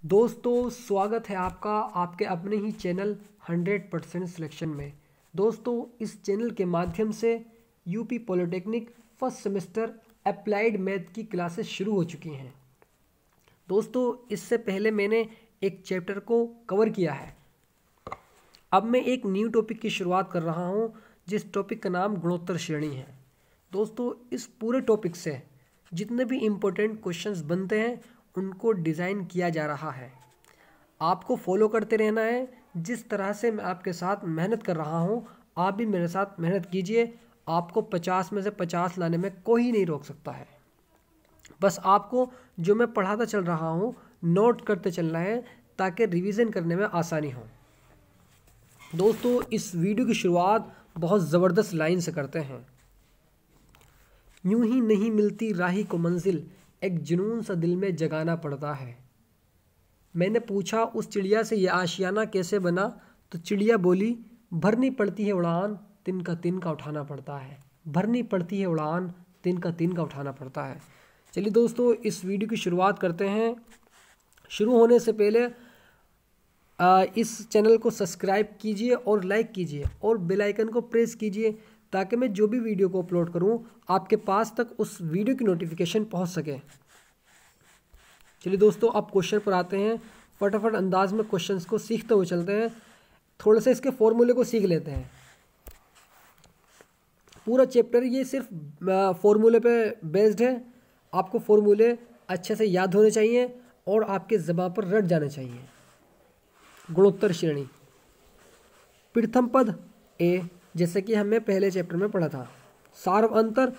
दोस्तों स्वागत है आपका आपके अपने ही चैनल 100% सिलेक्शन में। दोस्तों इस चैनल के माध्यम से UP polytechnic first semester applied math की क्लासेस शुरू हो चुकी हैं। दोस्तों इससे पहले मैंने एक चैप्टर को कवर किया है। अब मैं एक न्यू टॉपिक की शुरुआत कर रहा हूं, जिस टॉपिक का नाम गुणोत्तर श्रेणी है। दोस्तों इस पूरे टॉपिक से जितने भी इम्पोर्टेंट क्वेश्चंस बनते हैं उनको डिज़ाइन किया जा रहा है। आपको फॉलो करते रहना है। जिस तरह से मैं आपके साथ मेहनत कर रहा हूँ आप भी मेरे साथ मेहनत कीजिए। आपको 50 में से 50 लाने में कोई नहीं रोक सकता है। बस आपको जो मैं पढ़ाता चल रहा हूँ नोट करते चलना है ताकि रिवीजन करने में आसानी हो। दोस्तों इस वीडियो की शुरुआत बहुत ज़बरदस्त लाइन से करते हैं। यूं ही नहीं मिलती राही को मंजिल, एक जुनून सा दिल में जगाना पड़ता है। मैंने पूछा उस चिड़िया से ये आशियाना कैसे बना, तो चिड़िया बोली भरनी पड़ती है उड़ान, तिनका तिनका उठाना पड़ता है। भरनी पड़ती है उड़ान, तिनका तिनका उठाना पड़ता है। चलिए दोस्तों इस वीडियो की शुरुआत करते हैं। शुरू होने से पहले इस चैनल को सब्सक्राइब कीजिए और लाइक कीजिए और बेल आइकन को प्रेस कीजिए ताकि मैं जो भी वीडियो को अपलोड करूं आपके पास तक उस वीडियो की नोटिफिकेशन पहुंच सके। चलिए दोस्तों अब क्वेश्चन पर आते हैं। फटाफट अंदाज में क्वेश्चंस को सीखते हुए चलते हैं। थोड़े से इसके फॉर्मूले को सीख लेते हैं। पूरा चैप्टर ये सिर्फ फॉर्मूले पे बेस्ड है। आपको फॉर्मूले अच्छे से याद होने चाहिए और आपके ज़बान पर रट जाने चाहिए। गुणोत्तर श्रेणी। प्रथम पद ए, जैसे कि हमने पहले चैप्टर में पढ़ा था। सार्व अंतर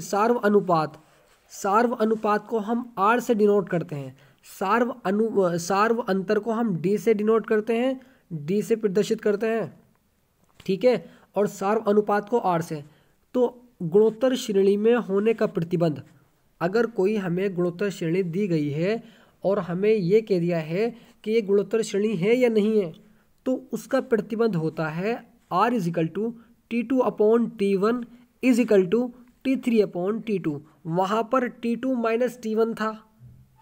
सार्व अनुपात। सार्व अनुपात को हम आर से डिनोट करते हैं। सार्व अंतर को हम डी से डिनोट करते हैं, डी से प्रदर्शित करते हैं, ठीक है। और सार्व अनुपात को आर से। तो गुणोत्तर श्रेणी में होने का प्रतिबंध, अगर कोई हमें गुणोत्तर श्रेणी दी गई है और हमें ये कह दिया है कि ये गुणोत्तर श्रेणी है या नहीं है, तो उसका प्रतिबंध होता है R = T2 upon T1 = T3 upon T2। वहाँ पर T2 - T1 था,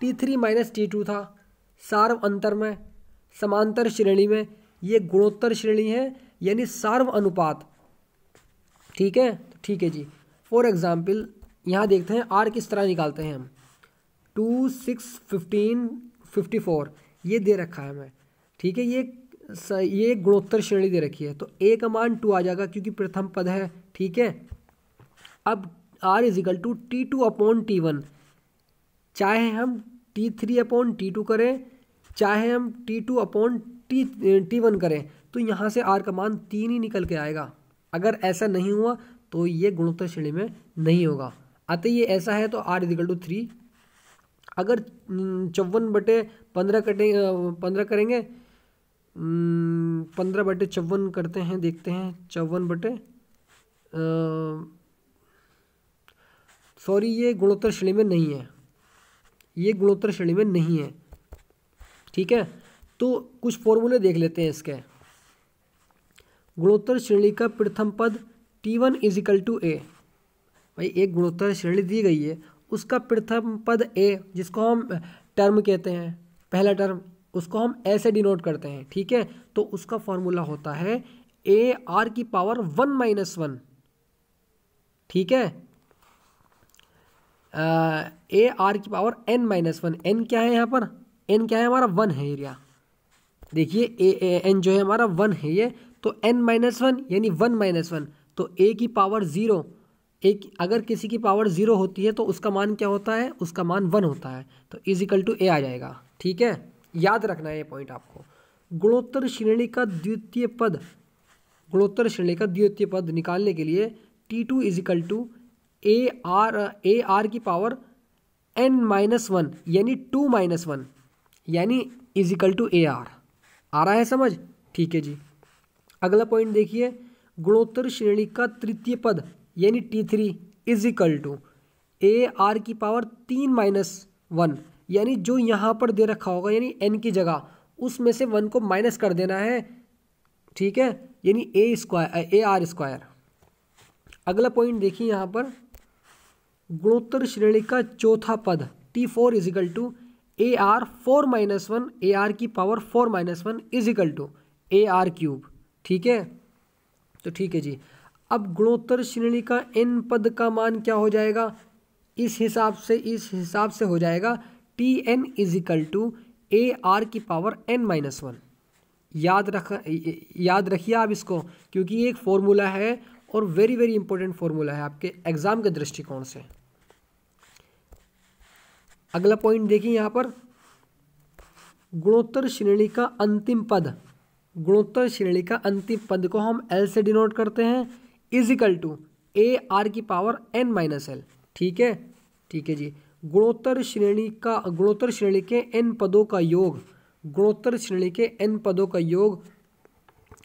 T3 - T2 था। सार्व अंतर में, समांतर श्रेणी में ये गुणोत्तर श्रेणी है यानी सार्व अनुपात, ठीक है। ठीक है जी। फॉर एग्जाम्पल यहाँ देखते हैं R किस तरह निकालते हैं हम। 2, 6, 15, 54 ये दे रखा है हमें, ठीक है। ये गुणोत्तर श्रेणी दे रखी है तो A का मान 2 आ जाएगा क्योंकि प्रथम पद है, ठीक है। अब R = T2 अपॉन T1, चाहे हम T3 अपॉन T2 करें, चाहे हम T2 अपॉन T1 करें, तो यहाँ से R का मान 3 ही निकल के आएगा। अगर ऐसा नहीं हुआ तो ये गुणोत्तर श्रेणी में नहीं होगा। अतः ये ऐसा है तो R = 3। अगर 54/15 करेंगे, 15/54 करते हैं, देखते हैं। 54 ये गुणोत्तर श्रेणी में नहीं है, ये गुणोत्तर श्रेणी में नहीं है, ठीक है। तो कुछ फॉर्मूले देख लेते हैं इसके। गुणोत्तर श्रेणी का प्रथम पद T1 = A। भाई एक गुणोत्तर श्रेणी दी गई है, उसका प्रथम पद A, जिसको हम टर्म कहते हैं, पहला टर्म, उसको हम ऐसे डिनोट करते हैं, ठीक है। तो उसका फॉर्मूला होता है AR⁻1 - 1, ठीक है। AR⁻n - 1। n क्या है यहाँ पर? n क्या है हमारा? 1 है एरिया। देखिए n जो है हमारा 1 है ये, तो n - 1 यानी 1 - 1, तो A की पावर 0। अगर किसी की पावर 0 होती है तो उसका मान क्या होता है? उसका मान 1 होता है, तो = A आ जाएगा, ठीक है। याद रखना है ये पॉइंट आपको। गुणोत्तर श्रेणी का द्वितीय पद, गुणोत्तर श्रेणी का द्वितीय पद निकालने के लिए T2 = AR⁻n - 1 यानी 2 - 1 यानी = AR। आ रहा है समझ? ठीक है जी। अगला पॉइंट देखिए। गुणोत्तर श्रेणी का तृतीय पद यानी T3 = AR⁻3 - 1 यानी जो यहाँ पर दे रखा होगा यानी n की जगह उसमें से 1 को माइनस कर देना है, ठीक है, यानी AR²। अगला पॉइंट देखिए यहाँ पर। गुणोत्तर श्रेणी का चौथा पद T4 = A R 4-1 A are की power 4-1 is equal to A R cube. ठीक है, तो ठीक है जी। अब गुणोत्तर श्रेणी का n पद का मान क्या हो जाएगा, इस हिसाब से हो जाएगा T n is equal to A R की पावर n-1। याद रखिए आप इसको, क्योंकि ये एक फॉर्मूला है और वेरी वेरी इंपॉर्टेंट फॉर्मूला है आपके एग्जाम के दृष्टिकोण से। अगला पॉइंट देखिए यहाँ पर, गुणोत्तर श्रेणी का अंतिम पद, गुणोत्तर श्रेणी का अंतिम पद को हम L से डिनोट करते हैं, is equal to A R की पावर n-L। ठीक है, ठीक है जी। गुणोत्तर श्रेणी के n पदों का योग, गुणोत्तर श्रेणी के n पदों का योग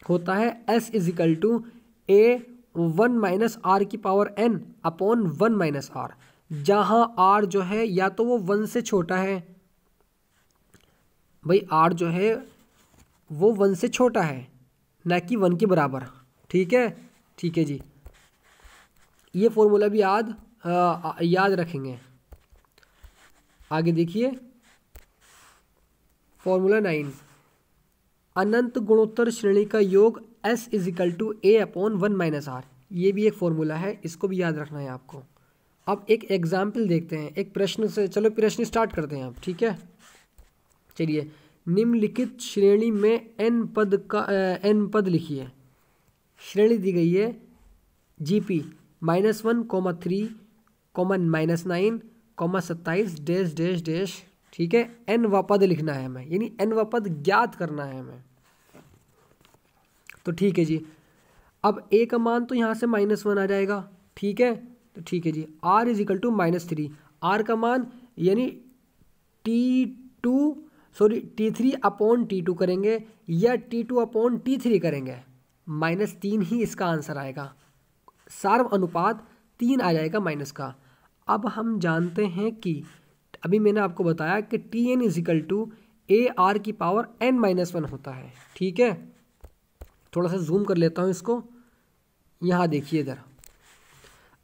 होता है S is equal to a 1 - r की पावर n अपॉन 1 - r, जहाँ r जो है या तो वो 1 से छोटा है, भाई r जो है वो 1 से छोटा है, ना कि 1 के बराबर। ठीक है, ठीक है जी। ये फॉर्मूला भी याद रखेंगे। आगे देखिए फॉर्मूला 9, अनंत गुणोत्तर श्रेणी का योग S is equal to a upon 1 - r। ये भी एक फॉर्मूला है, इसको भी याद रखना है आपको। अब एक एग्जाम्पल देखते हैं, एक प्रश्न से। चलो प्रश्न स्टार्ट करते हैं आप। ठीक है, चलिए। निम्नलिखित श्रेणी में n पद लिखिए। श्रेणी दी गई है GP -1, 3, -9, 27 डैश डैश डैश। ठीक है, n व पद लिखना है हमें, यानी n व पद ज्ञात करना है हमें। तो ठीक है जी। अब a का मान तो यहाँ से -1 आ जाएगा। ठीक है, तो ठीक है जी। r is equal to -3, r का मान यानी T3 अपॉन T2 करेंगे या T2 अपॉन T3 करेंगे, -3 ही इसका आंसर आएगा। सार्व अनुपात 3 आ जाएगा माइनस का। अब हम जानते हैं कि अभी मैंने आपको बताया कि Tn is equal to A R की पावर n-1 होता है। ठीक है, थोड़ा सा जूम कर लेता हूँ इसको, यहाँ देखिए इधर।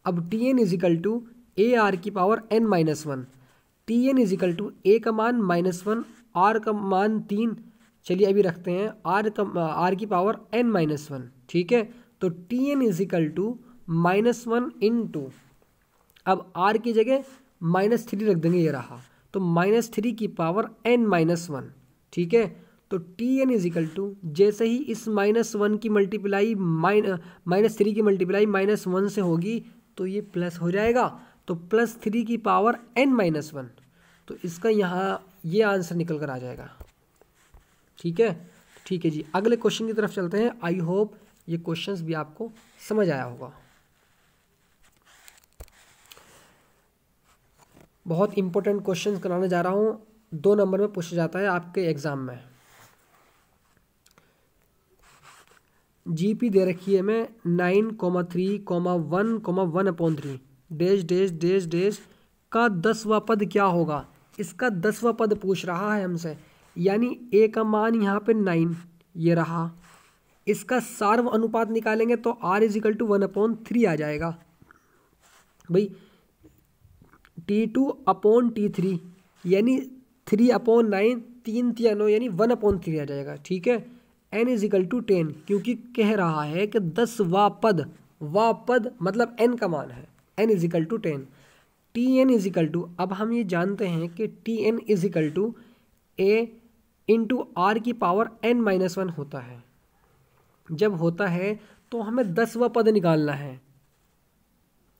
अब Tn is equal to A R की power n-1, Tn is equal to A का मान -1, r का मान 3। चलिए अभी रखते हैं r की पावर n-1। ठीक है, तो Tn is equal to -1 into, अब r की जगह -3 रख देंगे, ये रहा, तो -3 की पावर n-1। ठीक है, तो Tn इज इक्वल टू, जैसे ही इस -1 की मल्टीप्लाई -3 की मल्टीप्लाई -1 से होगी तो ये प्लस हो जाएगा, तो +3 की पावर n-1। तो इसका यहाँ ये आंसर निकल कर आ जाएगा। ठीक है, ठीक है जी। अगले क्वेश्चन की तरफ चलते हैं। आई होप ये क्वेश्चंस भी आपको समझ आया होगा। बहुत इंपॉर्टेंट क्वेश्चंस कराने जा रहा हूँ, 2 नंबर में पूछा जाता है आपके एग्जाम में। GP दे रखी है मैं 9, 3, 1, 1/3 डैश डैश डैश डैश का 10वां पद क्या होगा। इसका 10वां पद पूछ रहा है हमसे, यानी a का मान यहाँ पे 9 ये रहा। इसका सार्व अनुपात निकालेंगे तो r इज इक्वल टू 1/3 आ जाएगा। भाई T2 अपॉन T3 यानी 3/9, 3 3 9 यानी 1/3 आ जाएगा। ठीक है, n इज इक्वल टू 10, क्योंकि कह रहा है कि 10वां पद, वा पद मतलब n का मान है, n is equal to 10। Tn is equal to, अब हम ये जानते हैं कि Tn is equal to a into r की पावर n-1 होता है। जब होता है तो हमें 10वां पद निकालना है।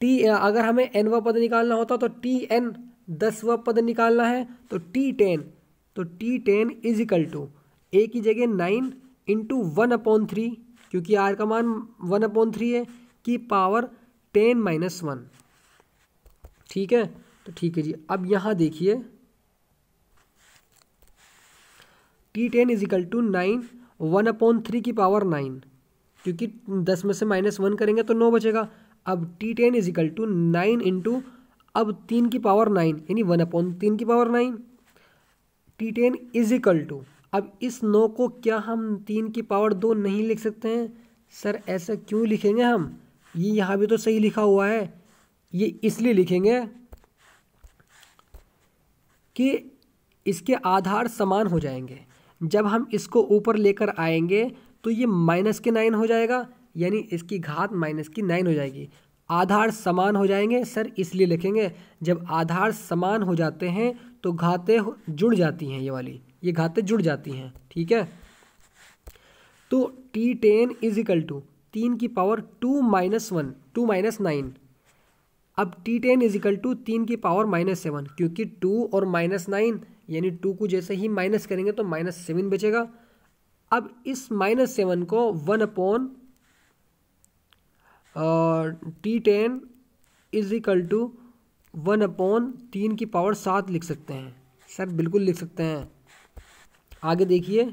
अगर हमें nवां पद निकालना होता तो Tn 10वां पद निकालना है, तो T10 is equal to a की जगह 9 इंटू 1/3, क्योंकि r का मान 1/3 है, की पावर 10-1। ठीक है, तो ठीक है जी। अब यहाँ देखिए T10 इज इक्वल टू 9, 1/3 की पावर 9, क्योंकि 10 में से -1 करेंगे तो 9 बचेगा। अब T10 is equal to 9 into, अब 3 की पावर 9 यानी 1/3 की power 9। T10 is equal to, अब इस 9 को क्या हम 3 की पावर 2 नहीं लिख सकते हैं? सर ऐसा क्यों लिखेंगे हम, ये यहाँ भी तो सही लिखा हुआ है। ये इसलिए लिखेंगे कि इसके आधार समान हो जाएंगे। जब हम इसको ऊपर लेकर आएंगे तो ये माइनस के 9 हो जाएगा, यानी इसकी घात माइनस की 9 हो जाएगी। आधार समान हो जाएंगे सर, इसलिए लिखेंगे जब आधार समान हो जाते हैं तो घातें जुड़ जाती हैं, ये घातें जुड़ जाती हैं। ठीक है, तो T10 इज इक्वल टू 3 की पावर 2 माइनस 1 2 माइनस 9। अब T10 इज इक्वल टू 3 की पावर -7, क्योंकि 2 और -9 यानी 2 को जैसे ही माइनस करेंगे तो -7 बचेगा। अब इस -7 को 1 T10 इज इक्वल टू 1/3 की पावर 7 लिख सकते हैं सर, बिल्कुल लिख सकते हैं। आगे देखिए,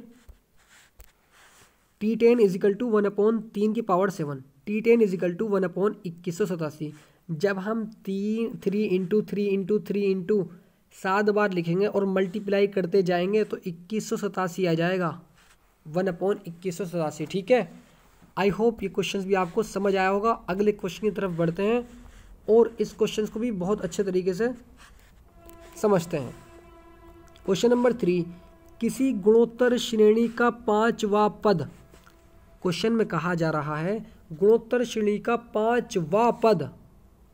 T10 इज इक्वल टू 1/3 की power 7, T10 is equal to 1/2187। जब हम 3 इंटू 3 इंटू 3 इंटू 7 बार लिखेंगे और मल्टीप्लाई करते जाएंगे तो 2187 आ जाएगा, 1/2187। ठीक है, आई होप ये क्वेश्चन भी आपको समझ आया होगा। अगले क्वेश्चन की तरफ बढ़ते हैं और इस क्वेश्चन को भी बहुत अच्छे तरीके से समझते हैं। क्वेश्चन नंबर 3, किसी गुणोत्तर श्रेणी का 5वां पद। क्वेश्चन में कहा जा रहा है गुणोत्तर श्रेणी का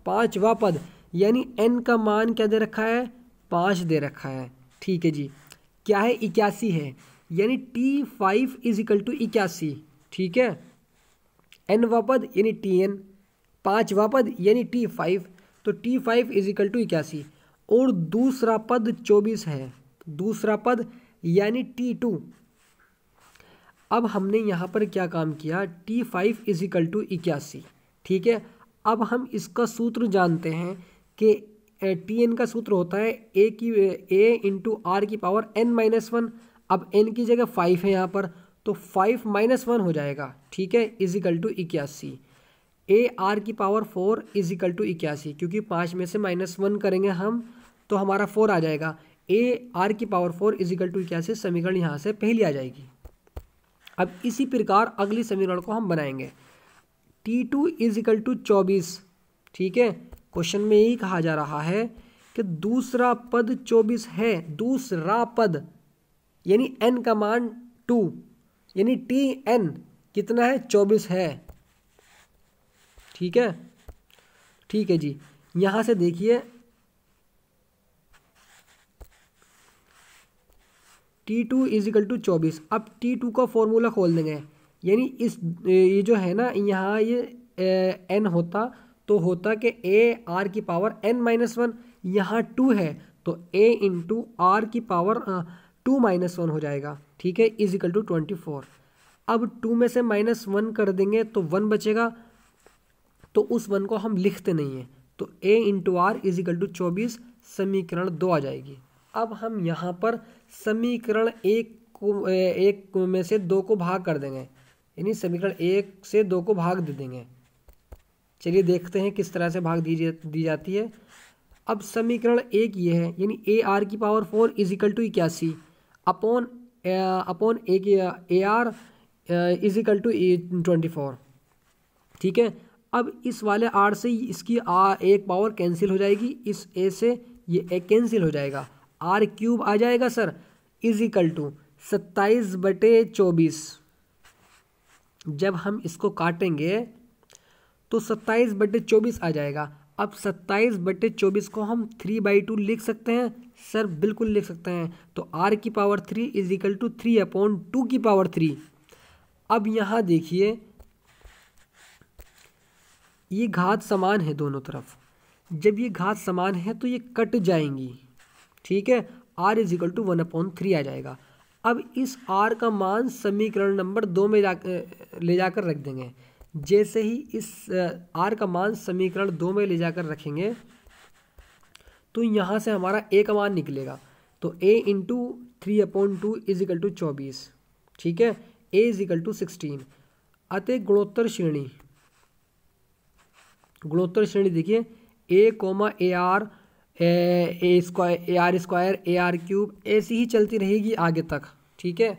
5वां पद यानी n का मान क्या दे रखा है, 5 दे रखा है। ठीक है जी, क्या है, 81 है, यानी T5 इज इक्वल टू 81। ठीक है, nवां पद यानी Tn, 5वां पद यानी T5, तो T5 इज इक्वल टू 81 और दूसरा पद 24 है, दूसरा पद यानी T2। अब हमने यहाँ पर क्या काम किया, T5 इज इक्वल टू 81। ठीक है, अब हम इसका सूत्र जानते हैं कि Tn का सूत्र होता है a इंटू आर की पावर n-1। अब n की जगह 5 है यहाँ पर, तो 5 - 1 हो जाएगा। ठीक है, is equal to 81। A are की पावर 4 इज इक्वल टू 81, क्योंकि 5 में से -1 करेंगे हम तो हमारा 4 आ जाएगा। ए आर की पावर 4 इज इक्वल टू 81 समीकरण यहाँ से पहली आ जाएगी। अब इसी प्रकार अगली समीकरण को हम बनाएंगे, T2 इज इक्वल टू 24। ठीक है, क्वेश्चन में यही कहा जा रहा है कि दूसरा पद 24 है, दूसरा पद यानी n का मान 2 यानी Tn कितना है, 24 है। ठीक है, ठीक है जी, यहां से देखिए T2 इज इक्वल टू 24। अब T2 का फॉर्मूला खोल देंगे, यानी ये जो है ना, यहाँ ये n होता तो होता कि a r की पावर n-1, यहाँ 2 है तो a इंटू आर की पावर 2-1 हो जाएगा। ठीक है, इज इक्वल टू 24। अब 2 में से -1 कर देंगे तो 1 बचेगा, तो उस 1 को हम लिखते नहीं हैं, तो a into r is equal to 24 समीकरण 2 आ जाएगी। अब हम यहाँ पर समीकरण 1 में से 2 को भाग कर देंगे, यानी समीकरण 1 से 2 को भाग दे देंगे। चलिए देखते हैं किस तरह से भाग दी जाती है। अब समीकरण 1 ये है, यानी ए आर की power 4 is equal to 81 upon a r is equal to 24। ठीक है, अब इस वाले आर से इसकी एक पावर कैंसिल हो जाएगी, इस ए से ये एक कैंसिल हो जाएगा, आर क्यूब आ जाएगा सर, इज इक्वल टू 27/24। जब हम इसको काटेंगे तो 27/24 आ जाएगा। अब 27/24 को हम 3/2 लिख सकते हैं सर, बिल्कुल लिख सकते हैं। तो r की पावर 3 इज इक्वल टू 3/2 की पावर 3। अब यहाँ देखिए ये घात समान है दोनों तरफ, जब ये घात समान है तो ये कट जाएंगी। ठीक है, r इज इक्वल टू 1/3 आ जाएगा। अब इस r का मान समीकरण नंबर 2 में ले जाकर रख देंगे। जैसे ही इस r का मान समीकरण 2 में ले जाकर रखेंगे तो यहाँ से हमारा a का मान निकलेगा, तो a into 3/2 is equal to 24। ठीक है, a इज इक्वल टू 16। अतः गुणोत्तर श्रेणी देखिए a, A R, A square, A R cube, ऐसी ही चलती रहेगी आगे तक। ठीक है,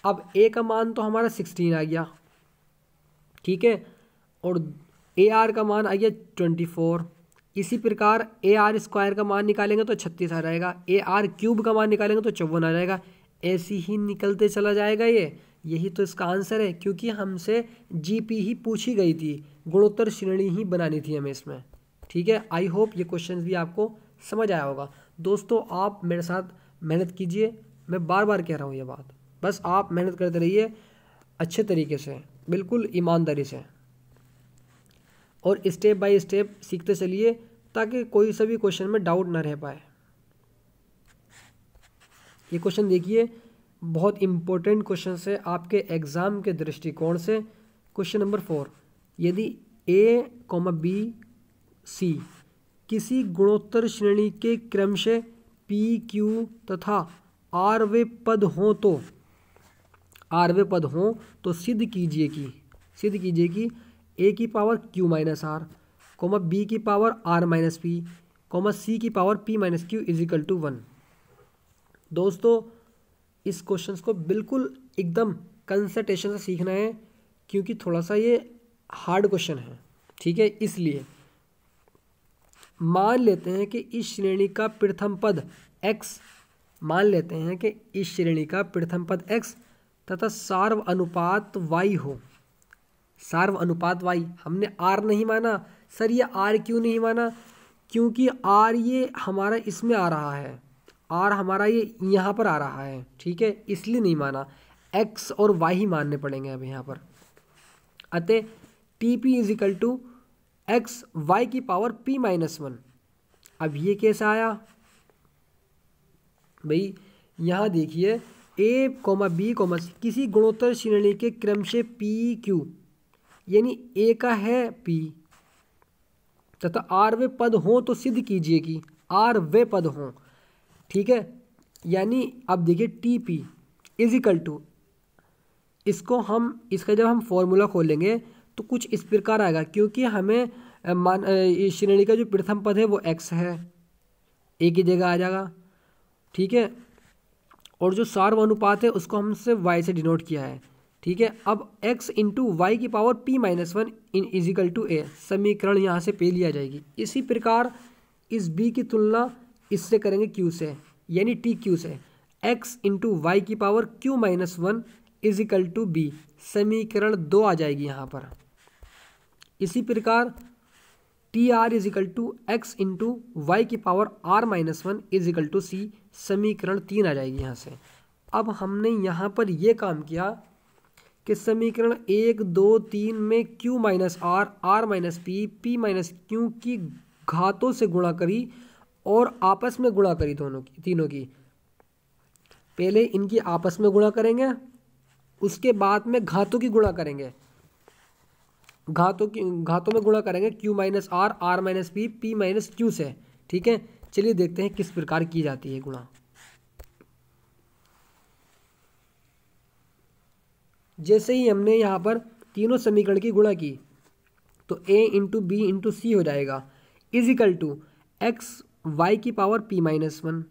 अब a का मान तो हमारा 16 आ गया। ठीक है, और ए आर का मान आ गया 24, इसी प्रकार ए आर स्क्वायर का मान निकालेंगे तो 36 आ जाएगा, ए आर क्यूब का मान निकालेंगे तो 54 आ जाएगा। ऐसे ही निकलते चला जाएगा ये। यही तो इसका आंसर है, क्योंकि हमसे जीपी ही पूछी गई थी, गुणोत्तर श्रेणी ही बनानी थी हमें इसमें। ठीक है, आई होप ये क्वेश्चन भी आपको समझ आया होगा। दोस्तों आप मेरे साथ मेहनत कीजिए, मैं बार बार कह रहा हूँ ये बात, बस आप मेहनत करते रहिए अच्छे तरीके से, बिल्कुल ईमानदारी से, और स्टेप बाय स्टेप सीखते चलिए ताकि कोई सा भी क्वेश्चन में डाउट ना रह पाए। ये क्वेश्चन देखिए, बहुत इम्पोर्टेंट क्वेश्चन है आपके एग्ज़ाम के दृष्टिकोण से। क्वेश्चन नंबर 4, यदि ए, बी, सी किसी गुणोत्तर श्रेणी के क्रमशः पी, क्यू तथा आरवें पद हों तो सिद्ध कीजिए कि ए की power q minus are, B की power r minus p, c की power p minus q is equal to 1। दोस्तों इस क्वेश्चन को बिल्कुल एकदम कंसंट्रेशन से सीखना है, क्योंकि थोड़ा सा ये हार्ड क्वेश्चन है। ठीक है, इसलिए मान लेते हैं कि इस श्रेणी का प्रथम पद x, तथा सार्व अनुपात y हो। सार्व अनुपात y, हमने r नहीं माना सर, ये r क्यों नहीं माना? क्योंकि r ये हमारा इसमें आ रहा है, r हमारा ये यहाँ पर आ रहा है। ठीक है, इसलिए नहीं माना, x और y ही मानने पड़ेंगे अब यहाँ पर। अतः TP is equal to x y की पावर p माइनस 1। अब ये कैसा आया भाई? यहाँ देखिए a, b, c किसी गुणोत्तर श्रेणी के क्रम से p, q, यानी a का है p तथा r वे पद हों तो सिद्ध कीजिए कि r वे पद हों। ठीक है, यानी अब देखिए TP इजिकल टू, इसका जब हम फॉर्मूला खोलेंगे तो कुछ इस प्रकार आएगा, क्योंकि हमें इस श्रेणी का जो प्रथम पद है वो x है, a की जगह आ जाएगा। ठीक है, और जो सार्व अनुपात है उसको हमसे y से डिनोट किया है। ठीक है, अब x इंटू वाई की पावर p माइनस 1 इन इजिकल टू a, समीकरण यहाँ से पे लिया जाएगी। इसी प्रकार इस b की तुलना इससे करेंगे q से, यानी TQ से, x इंटू वाई की power q minus 1 is equal to b, समीकरण 2 आ जाएगी यहाँ पर। इसी प्रकार TR is equal to X into Y की power R minus 1 is equal to C, समीकरण 3 आ जाएगी यहाँ से। अब हमने यहाँ पर ये काम किया कि समीकरण 1, 2, 3 में Q minus R, R minus P, P minus Q की घातों से गुणा करी और आपस में गुणा करी तीनों की। पहले इनकी आपस में गुणा करेंगे, उसके बाद में घातों की गुणा करेंगे, घातों में गुणा करेंगे Q minus R, R minus P, P minus Q से। ठीक है, चलिए देखते हैं किस प्रकार की जाती है गुणा। जैसे ही हमने यहाँ पर तीनों समीकरण की गुणा की तो a इंटू बी इंटू सी हो जाएगा, इजिकल टू एक्स वाई की पावर p माइनस 1।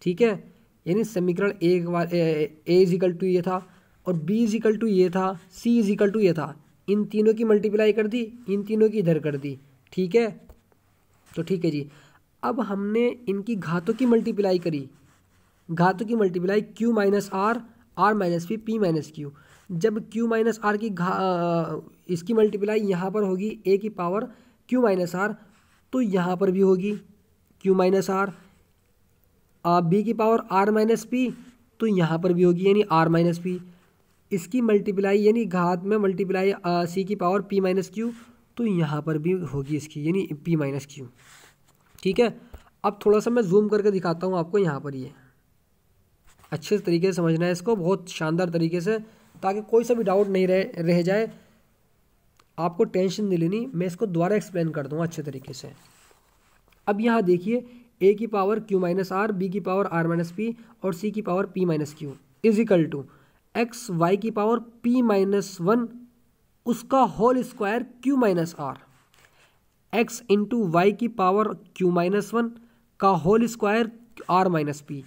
ठीक है, यानी समीकरण a इजिकल टू ये था और b इजिकल टू ये था, c इजिकल टू ये था। इन तीनों की मल्टीप्लाई कर दी, इन तीनों की इधर कर दी। ठीक है, तो ठीक है जी। अब हमने इनकी घातों की मल्टीप्लाई करी, घातों की multiply Q minus r, R minus P, P minus Q। जब Q माइनस आर की इसकी मल्टीप्लाई यहाँ पर होगी a की पावर Q माइनस आर, तो यहाँ पर भी होगी Q माइनस आर। b की पावर R माइनस P, तो यहाँ पर भी होगी यानी R माइनस P। इसकी मल्टीप्लाई यानी घात में मल्टीप्लाई c की पावर p माइनस क्यू, तो यहाँ पर भी होगी इसकी यानी p माइनस क्यू। ठीक है, अब थोड़ा सा मैं जूम करके दिखाता हूँ आपको। यहाँ पर ये अच्छे तरीके से समझना है इसको, बहुत शानदार तरीके से, ताकि कोई सा भी डाउट नहीं रह जाए। आपको टेंशन नहीं लेनी, मैं इसको दोबारा एक्सप्लेन कर दूँगा अच्छे तरीके से। अब यहाँ देखिए a की power q minus r, b की पावर r माइनस पी और c की power p minus q is equal to x y की पावर p माइनस 1 उसका whole square q minus r, x into Y की पावर q माइनस 1 का whole square r minus p,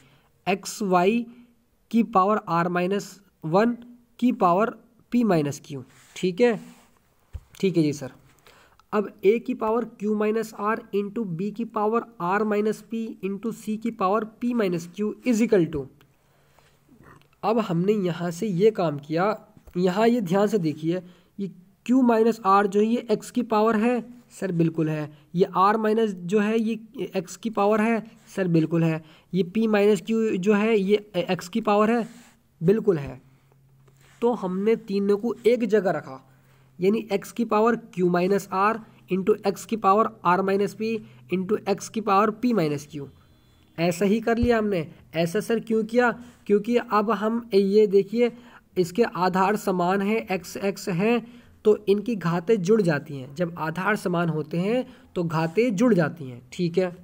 x y की power r minus 1 की power p minus Q. ठीक है, ठीक है जी सर। अब a की power q minus R into B की power r minus P into C की power p minus Q is equal to, अब हमने यहाँ से ये काम किया, यहाँ ये ध्यान से देखिए, ये q माइनस आर जो है ये x की पावर है सर, बिल्कुल है। ये r माइनस जो है ये x की पावर है सर, बिल्कुल है। ये p माइनस क्यू जो है ये x की पावर है, बिल्कुल है। तो हमने तीनों को एक जगह रखा, यानी x की power q minus R into X की power r minus P into X की पावर p माइनस क्यू, ऐसा ही कर लिया हमने। ऐसा सर क्यों किया? क्योंकि अब हम ये देखिए इसके आधार समान है, x x है, तो इनकी घातें जुड़ जाती हैं। जब आधार समान होते हैं तो घातें जुड़ जाती हैं, ठीक है।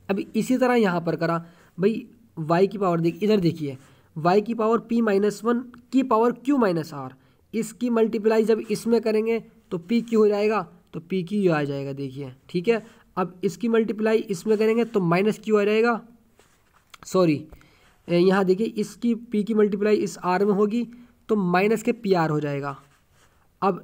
अब इसी तरह यहाँ पर करा भाई, y की पावर इधर देखिए, y की पावर p माइनस वन की पावर q माइनस आर, इसकी मल्टीप्लाई जब इसमें करेंगे तो p q हो जाएगा, तो p q आ जाएगा, देखिए, ठीक है। अब इसकी मल्टीप्लाई इसमें करेंगे तो माइनस q आ जाएगा, सॉरी यहाँ देखिए इसकी p की मल्टीप्लाई इस r में होगी तो माइनस के pr हो जाएगा। अब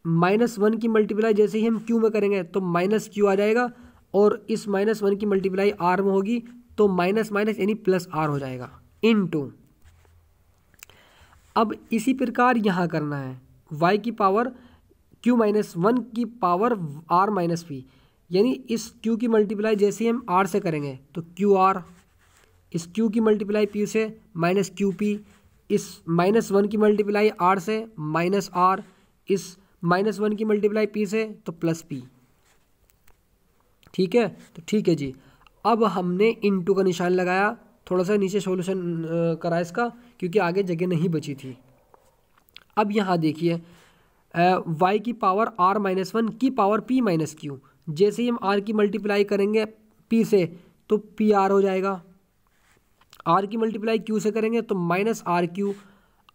माइनस वन की मल्टीप्लाई जैसे ही हम q में करेंगे तो माइनस q आ जाएगा, और इस माइनस वन की मल्टीप्लाई r में होगी तो माइनस माइनस यानी प्लस r हो जाएगा इनटू। अब इसी प्रकार यहाँ करना है, y की पावर q माइनस वन की पावर r माइनस पी, यानी इस q की मल्टीप्लाई जैसे ही हम r से करेंगे तो qr, इस q की मल्टीप्लाई p से माइनस qp, इस माइनस वन की मल्टीप्लाई r से माइनस r, इस माइनस वन की मल्टीप्लाई p से तो प्लस p, ठीक है। तो ठीक है जी, अब हमने इनटू का निशान लगाया, थोड़ा सा नीचे सॉल्यूशन करा इसका क्योंकि आगे जगह नहीं बची थी। अब यहाँ देखिए y की पावर r माइनस वन की पावर p माइनस क्यू, जैसे ही हम r की मल्टीप्लाई करेंगे p से तो पी आर हो जाएगा, r की मल्टीप्लाई q से करेंगे तो माइनस आर क्यू,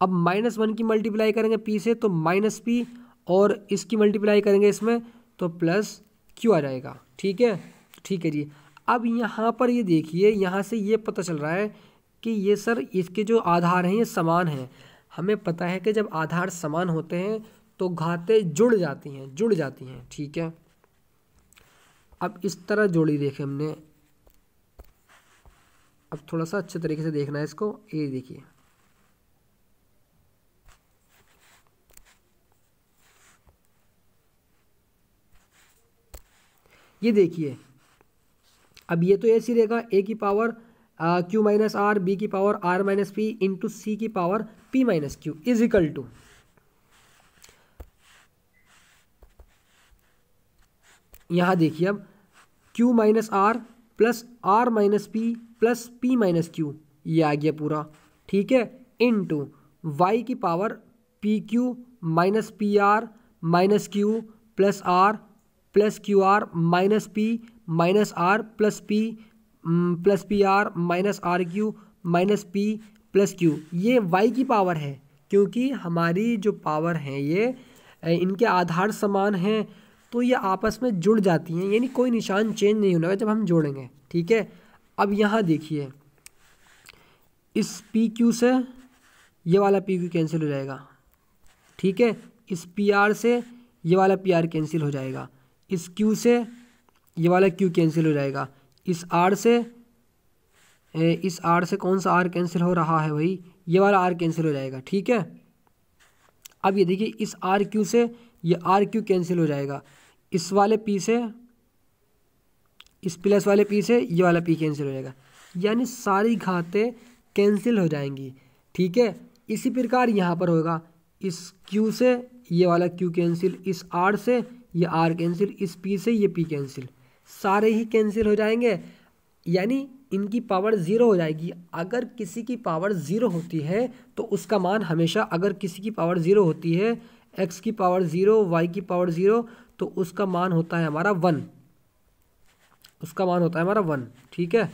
अब माइनस वन की मल्टीप्लाई करेंगे p से तो माइनस p, और इसकी मल्टीप्लाई करेंगे इसमें तो प्लस q आ जाएगा, ठीक है। ठीक है जी, अब यहाँ पर ये देखिए, यहाँ से ये पता चल रहा है कि ये सर इसके जो आधार हैं ये समान हैं। हमें पता है कि जब आधार समान होते हैं तो घातें जुड़ जाती हैं, ठीक है। अब इस तरह जोड़ी देखे हमने, अब थोड़ा सा अच्छे तरीके से देखना है इसको, ये देखिए ये देखिए, अब ये तो ऐसी रहेगा a की power q minus are, B की power r minus P into C की power p minus Q is equal to, यहाँ देखिए अब q minus R plus r minus P plus p minus Q, ये आ गया पूरा, ठीक है, इनटू y की power P Q minus P R minus Q plus r plus Q R minus P minus R plus P R minus R Q minus P plus Q, ये y की power है क्योंकि हमारी जो power हैं ये इनके आधार समान हैं तो ये आपस में जुड़ जाती हैं, यानी कोई निशान चेंज नहीं होगा जब हम जोड़ेंगे, ठीक है। अब यहाँ देखिए इस पी क्यू से ये वाला पी क्यू कैंसिल हो जाएगा, ठीक है, इस पी आर से ये वाला पी आर कैंसिल हो जाएगा, इस Q से ये वाला Q कैंसिल हो जाएगा, इस R से कौन सा R कैंसिल हो रहा है भाई, ये वाला R कैंसिल हो जाएगा, ठीक है। अब ये देखिए इस RQ से ये RQ कैंसिल हो जाएगा, इस वाले P से, इस प्लस वाले P से ये वाला P कैंसिल हो जाएगा, यानी सारी घातें कैंसिल हो जाएंगी, ठीक है। इसी प्रकार यहाँ पर होगा, इस Q से ये वाला Q कैंसिल, इस R से ये R कैंसिल, इस P से ये P कैंसिल, सारे ही कैंसिल हो जाएंगे, यानी इनकी पावर ज़ीरो हो जाएगी। अगर किसी की पावर ज़ीरो होती है तो उसका मान हमेशा, अगर किसी की पावर ज़ीरो होती है, x की पावर ज़ीरो, y की पावर ज़ीरो, तो उसका मान होता है हमारा 1, उसका मान होता है हमारा 1, ठीक है।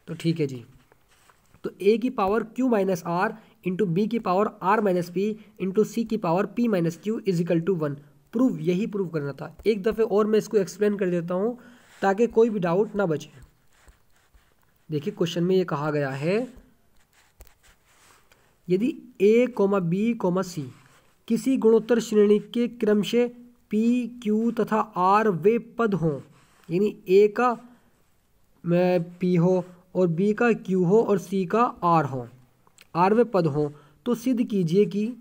तो ठीक है जी, तो a की power q minus R into B की power r minus P into C की power p minus Q is equal to 1। Prove, यही प्रूव करना था। एक दफ़े और मैं इसको एक्सप्लेन कर देता हूँ ताकि कोई भी डाउट ना बचे। देखिए क्वेश्चन में ये कहा गया है, यदि a, b, c किसी गुणोत्तर श्रेणी के क्रम से पी क्यू तथा आर वे पद हों, यानी ए का पी हो और बी का क्यू हो और सी का आर हो, आर वे पद हों, तो सिद्ध कीजिए कि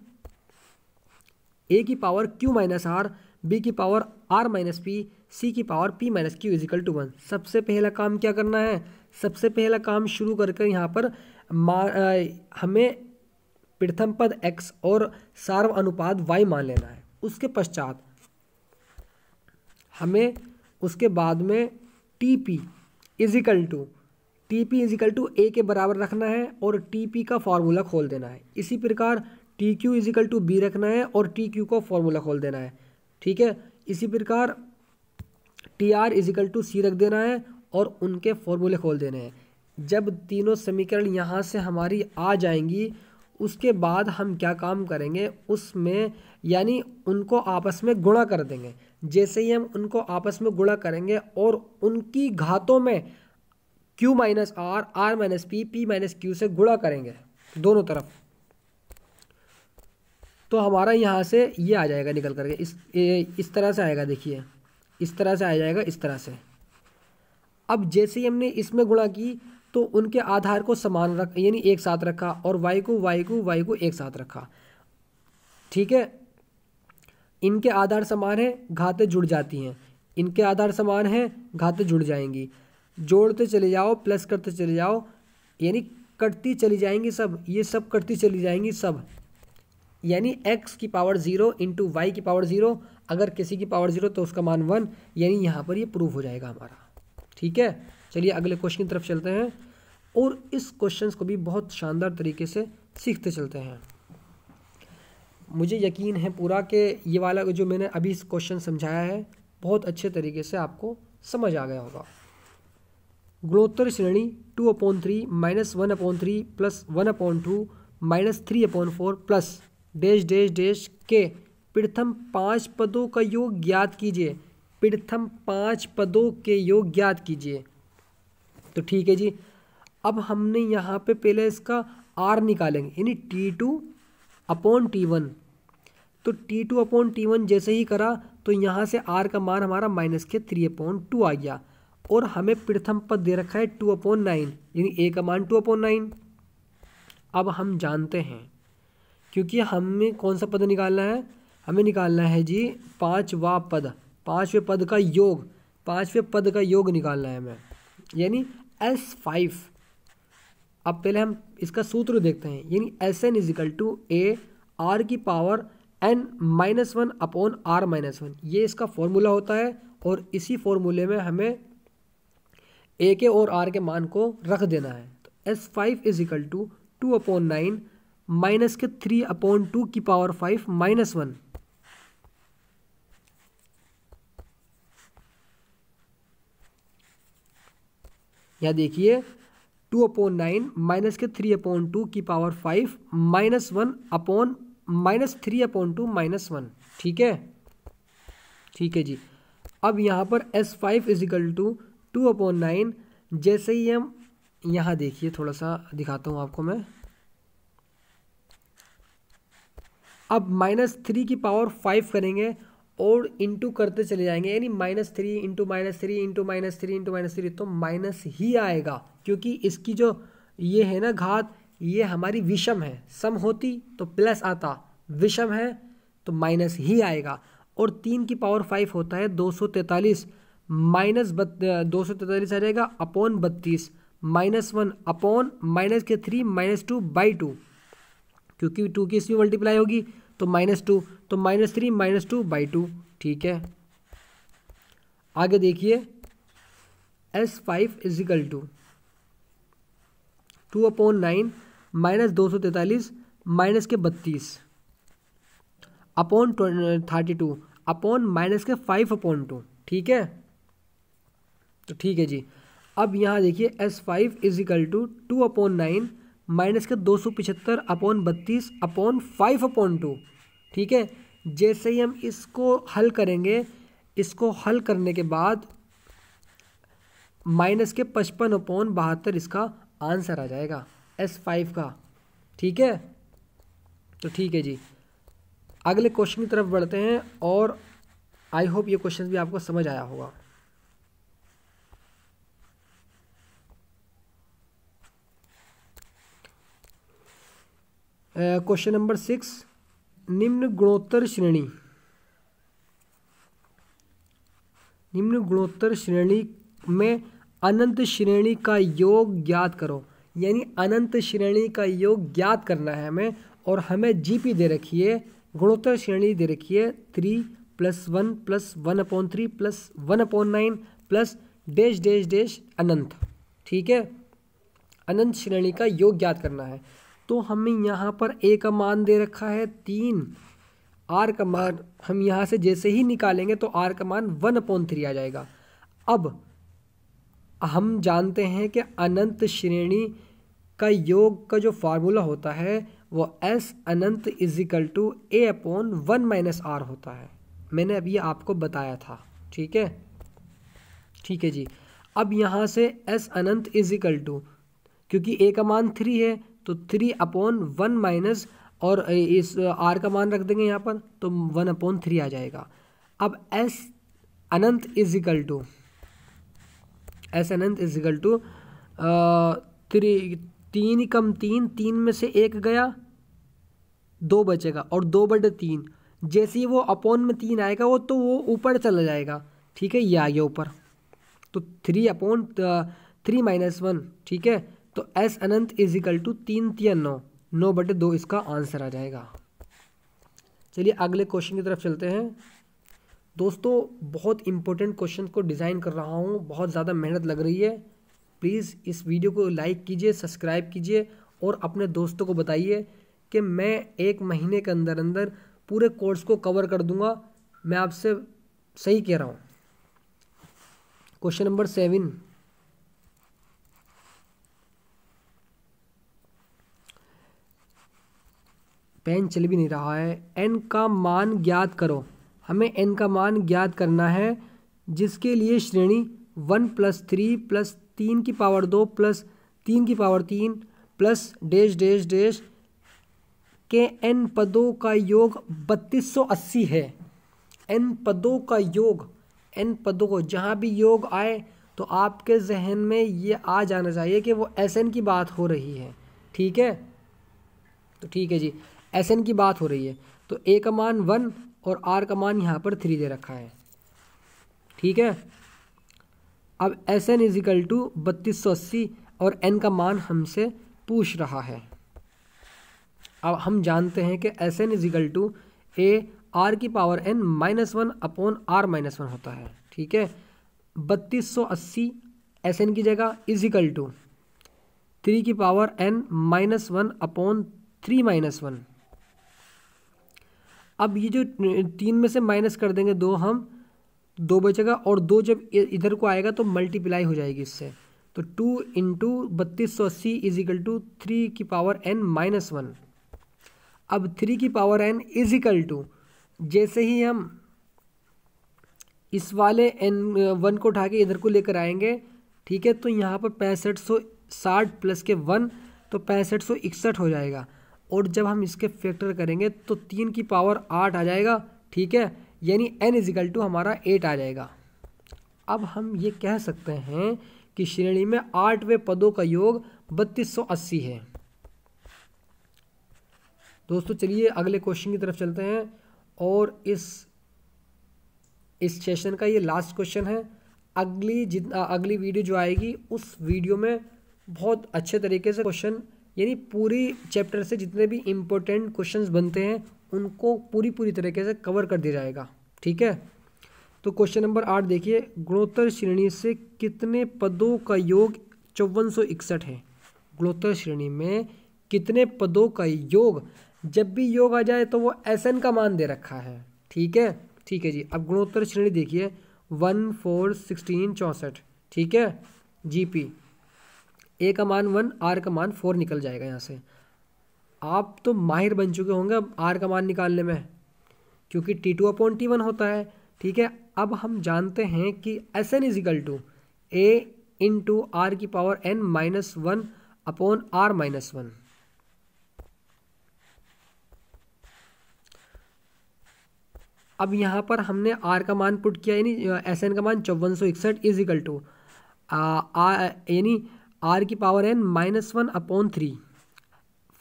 ए की power q minus are, B की power r minus p, c की power p minus q is equal to 1। सबसे पहला काम क्या करना है, सबसे पहला काम शुरू करके यहाँ पर हमें प्रथम पद x और सार्व अनुपात y मान लेना है। उसके पश्चात हमें उसके बाद में TP इजिकल टू a के बराबर रखना है और TP का फॉर्मूला खोल देना है। इसी प्रकार TQ इजिकल टू b रखना है और TQ का फॉर्मूला खोल देना है। ठीक है, इसी प्रकार TR इजिकल टू c रख देना है और उनके फॉर्मूले खोल देने हैं। जब तीनों समीकरण यहाँ से हमारी आ जाएंगी, उसके बाद हम क्या काम करेंगे, उसमें यानी उनको आपस में गुणा कर देंगे। जैसे ही हम उनको आपस में गुणा करेंगे और उनकी घातों में q minus r, r minus p, p minus q से गुणा करेंगे दोनों तरफ, तो हमारा यहाँ से ये आ जाएगा निकल करके, इस तरह से आएगा। देखिए इस तरह से आ जाएगा, इस तरह से। अब जैसे ही हमने इसमें गुणा की तो उनके आधार को समान रख यानी एक साथ रखा और y को एक साथ रखा। ठीक है, इनके आधार समान है, घातें जुड़ जाती हैं, इनके आधार समान है, घातें जुड़ जाएंगी। जोड़ते चले जाओ, प्लस करते चले जाओ, यानी कटती चली जाएंगी सब, ये सब कटती चली जाएंगी सब, यानी x की पावर 0 इंटू वाई की पावर 0, अगर किसी की पावर 0 तो उसका मान 1, यानी यहाँ पर ये प्रूफ हो जाएगा हमारा। ठीक है, चलिए अगले क्वेश्चन की तरफ चलते हैं और इस क्वेश्चंस को भी बहुत शानदार तरीके से सीखते चलते हैं। मुझे यकीन है पूरा कि ये वाला जो मैंने अभी इस क्वेश्चन समझाया है बहुत अच्छे तरीके से आपको समझ आ गया होगा। गुणोत्तर श्रेणी 2/3 -1/3 plus 1/2 -3/4 plus dash dash dash के प्रथम 5 पदों का योग ज्ञात कीजिए। प्रथम 5 पदों के योग ज्ञात कीजिए। तो ठीक है जी, अब हमने यहाँ पे पहले इसका r निकालेंगे, यानी T2/T1। तो T2/T1 जैसे ही करा तो यहाँ से r का मान हमारा -3/2 आ गया और हमें प्रथम पद दे रखा है 2/9, यानी a का मान 2/9। अब हम जानते हैं, क्योंकि हमें कौन सा पद निकालना है, हमें निकालना है जी पाँचवें पद का योग, पाँचवें पद का योग निकालना है हमें, यानी S5। अब पहले हम इसका सूत्र देखते हैं, यानी Sn is equal to a r की पावर n-1/r-1, ये इसका फॉर्मूला होता है और इसी फॉर्मूले में हमें a के और r के मान को रख देना है। तो S5 इजिकल टू 2/9 माइनस के 3/2 की पावर 5 -1। यहाँ देखिए 2/9 माइनस के 3/2 की पावर 5 -1/-3/2 -1। ठीक है, ठीक है जी। अब यहाँ पर S5 इजिकल टू 2/9, जैसे ही हम यहाँ देखिए, थोड़ा सा दिखाता हूँ आपको मैं। अब -3 की पावर 5 करेंगे और इंटू करते चले जाएंगे, यानी -3 इंटू -3 इंटू -3 इंटू -3, तो माइनस ही आएगा, क्योंकि इसकी जो ये है ना घात, ये हमारी विषम है। सम होती तो प्लस आता, विषम है तो माइनस ही आएगा। और 3 की पावर 5 होता है 243, माइनस 243 आ जाएगा अपॉन 32, -1 अपॉन -3 -2/2, क्योंकि 2 की इसमें मल्टीप्लाई होगी तो -2, तो -3 -2/2। ठीक है, आगे देखिए S5 इजिकल टू 2/9 -243 माइनस के 32 अपॉन 32 अपॉन माइनस के 5/2। ठीक है, तो ठीक है जी। अब यहाँ देखिए S5 इजिकल टू 2/9 माइनस के 275 अपॉन 32 अपॉन 5/2। ठीक है, जैसे ही हम इसको हल करेंगे, इसको हल करने के बाद माइनस के 55/72 इसका आंसर आ जाएगा S5 का। ठीक है, तो ठीक है जी, अगले क्वेश्चन की तरफ बढ़ते हैं और आई होप ये क्वेश्चन भी आपको समझ आया होगा। क्वेश्चन नंबर 6, निम्न गुणोत्तर श्रेणी में अनंत श्रेणी का योग ज्ञात करो। यानी अनंत श्रेणी का योग ज्ञात करना है हमें, और हमें जीपी दे रखी है, गुणोत्तर श्रेणी दे रखी है 3 + 1 + 1/3 + 1/9 प्लस डैश डैश डैश अनंत। ठीक है, अनंत श्रेणी का योग ज्ञात करना है। तो हमें यहाँ पर ए का मान दे रखा है 3, आर का मान हम यहाँ से जैसे ही निकालेंगे तो आर का मान 1/3 आ जाएगा। अब हम जानते हैं कि अनंत श्रेणी का योग का जो फार्मूला होता है वो एस अनंत = a/1 - r होता है। मैंने अभी आपको बताया था। ठीक है जी। अब यहाँ से एस अनंत = क्योंकि a का मान 3 है तो 3/1 और इस r का मान रख देंगे यहाँ पर तो 1/3 आ जाएगा। अब एस अनंत = 3 कम 3 में से 1 गया, 2 बचेगा और 2/3। जैसे ही वो अपॉन में 3 आएगा वो ऊपर चला जाएगा। ठीक है, ये आ गया ऊपर, तो 3/3 - 1। ठीक है, तो एस अनंत = 3 × 9, 9/2 इसका आंसर आ जाएगा। चलिए अगले क्वेश्चन की तरफ चलते हैं। दोस्तों बहुत इंपॉर्टेंट क्वेश्चन को डिज़ाइन कर रहा हूँ, बहुत ज़्यादा मेहनत लग रही है। प्लीज़ इस वीडियो को लाइक कीजिए, सब्सक्राइब कीजिए और अपने दोस्तों को बताइए कि मैं 1 महीने के अंदर अंदर पूरे कोर्स को कवर कर दूंगा। मैं आपसे सही कह रहा हूँ। क्वेश्चन नंबर 7, पेन चल भी नहीं रहा है। n का मान ज्ञात करो। हमें n का मान ज्ञात करना है जिसके लिए श्रेणी 1 + 3 + 3 की पावर 2 + 3 की power 3 plus dash dash dash के n पदों का योग 3280 है। n पदों का योग, n पदों को जहाँ भी योग आए तो आपके जहन में ये आ जाना चाहिए कि वो Sn की बात हो रही है। ठीक है, तो ठीक है जी, Sn की बात हो रही है। तो a का मान 1 और r का मान यहाँ पर 3 दे रखा है। ठीक है, अब Sn = 3280 और n का मान हमसे पूछ रहा है। अब हम जानते हैं कि Sn = a r की पावर n -1/r - 1 होता है। ठीक है, 3280 Sn की जगह = 3 की पावर n -1/3 - 1। अब ये जो 3 में से माइनस कर देंगे 2 हम, 2 बचेगा और 2 जब इधर को आएगा तो मल्टीप्लाई हो जाएगी इससे। तो 2 × 3280 = 3 की पावर n - 1। अब 3 की पावर n = जैसे ही हम इस वाले n1 को उठा के इधर को लेकर आएंगे, ठीक है, तो यहाँ पर 6560 प्लस के 1 तो 6561 हो जाएगा। और जब हम इसके फैक्टर करेंगे तो 3 की पावर 8 आ जाएगा। ठीक है, यानी n = हमारा 8 आ जाएगा। अब हम ये कह सकते हैं कि श्रेणी में 8वें पदों का योग 3280 है। दोस्तों चलिए अगले क्वेश्चन की तरफ चलते हैं और इस सेशन का ये लास्ट क्वेश्चन है। अगली वीडियो जो आएगी उस वीडियो में बहुत अच्छे तरीके से क्वेश्चन, यानी पूरी चैप्टर से जितने भी इम्पोर्टेंट क्वेश्चंस बनते हैं उनको पूरी तरीके से कवर कर दिया जाएगा। ठीक है, तो क्वेश्चन नंबर 8 देखिए, गुणोत्तर श्रेणी से कितने पदों का योग 5461 है। गुणोत्तर श्रेणी में कितने पदों का योग, जब भी योग आ जाए तो वो Sn का मान दे रखा है। ठीक है जी। अब गुणोत्तर श्रेणी देखिए 1 4 16 64। ठीक है, GP a का मान 1, r का मान 4 निकल जाएगा। यहाँ से आप तो माहिर बन चुके होंगे अब r का मान निकालने में, क्योंकि T2/T1 होता है। ठीक है, अब हम जानते हैं कि Sn = a × r की पावर n - 1/r - 1। अब यहाँ पर हमने आर का मान पुट किया, यानी एस एन का मान 5461 इज इक्वल टू यानी आर की पावर एन -1/3,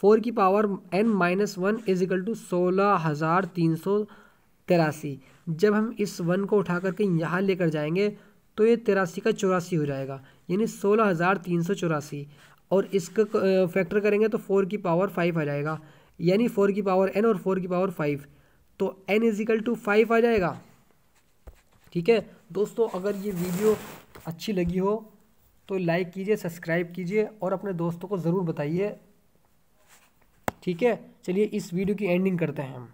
4 की power n -1 is equal to 16,383। जब हम इस 1 को उठा करके यहाँ लेकर जाएंगे तो ये 83 का 84 हो जाएगा, यानी 16,384। और इसका फैक्टर करेंगे तो 4 की पावर 5 आ जाएगा, यानी 4 की पावर n और 4 की पावर 5, तो n इज इक्वल टू 5 आ जाएगा। ठीक है दोस्तों, अगर ये वीडियो अच्छी लगी हो तो लाइक कीजिए, सब्सक्राइब कीजिए और अपने दोस्तों को ज़रूर बताइए। ठीक है, चलिए इस वीडियो की एंडिंग करते हैं हम।